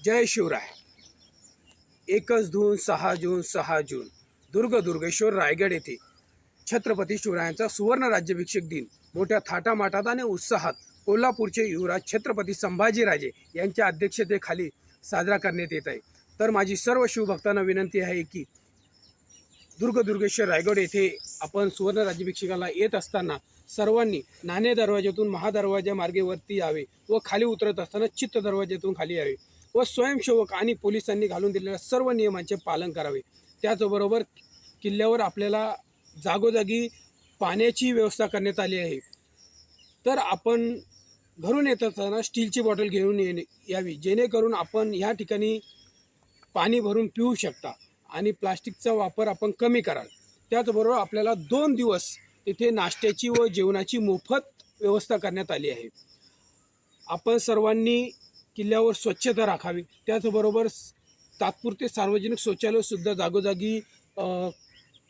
जय शिवराय। एकच धून 6 जून 6 जून दुर्गेश्वर रायगड येथे छत्रपती शिवरायांचा सुवर्ण राज्याभिषेक दिन मोठ्या थाटामाटात आणि उत्साहात कोल्हापूरचे युवराज छत्रपती संभाजीराजे यांच्या अध्यक्षतेखाली साजरा करण्यात येत आहे। तर माझी सर्व शिवभक्तांना विनंती आहे की दुर्गेश्वर रायगड येथे आपण सुवर्ण राज्याभिषेकाला येत असताना सर्वांनी नाणे दरवाज्यातून महादरवाजा मार्गेवरती यावे व खाली उतरत असताना चित्त दरवाज्यातून खाली यावे व स्वयंसेवक आणि पोलिसांनी घालून दिलेल्या सर्व नियमांचे पालन करावे। त्याचबरोबर किल्ल्यावर आपल्याला जागोजागी पाण्याची व्यवस्था करण्यात आली आहे। तर आपण घरून येत असताना स्टीलची बॉटल घेऊन यावी जेणेकरून आपण ह्या ठिकाणी पाणी भरून पिऊ शकता आणि प्लास्टिकचा वापर आपण कमी कराल। त्याचबरोबर आपल्याला 2 दिवस तिथे नाश्त्याची व जेवणाची मोफत व्यवस्था करण्यात आली आहे। आपण सर्वांनी किल्ल्यावर स्वच्छता राखावी। त्याचबरोबर तात्पुरते सार्वजनिक शौचालयसुद्धा जागोजागी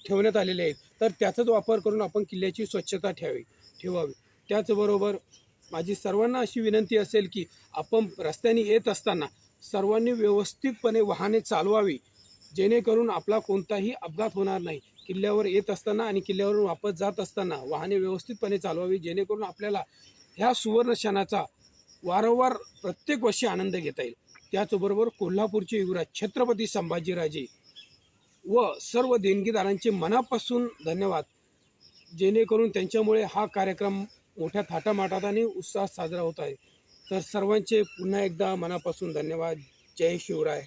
ठेवण्यात आलेले आहेत, तर त्याचाच वापर करून आपण किल्ल्याची स्वच्छता ठेवावी। त्याचबरोबर माझी सर्वांना अशी विनंती असेल की आपण रस्त्याने येत असताना सर्वांनी व्यवस्थितपणे वाहने चालवावी जेणेकरून आपला कोणताही अपघात होणार नाही। किल्ल्यावर येत असताना आणि किल्ल्यावरून वापस जात असताना वाहने व्यवस्थितपणे चालवावी जेणेकरून आपल्याला ह्या सुवर्ण क्षणाचा वारंवार प्रत्येक वर्षी आनंद घेता येईल। त्याचबरोबर कोल्हापूरचे युवराज छत्रपती संभाजीराजे व सर्व देणगीदारांचे मनापासून धन्यवाद, जेणेकरून त्यांच्यामुळे हा कार्यक्रम मोठ्या थाटामाटात आणि उत्साहात साजरा होत आहे। तर सर्वांचे पुन्हा एकदा मनापासून धन्यवाद। जय शिवराय।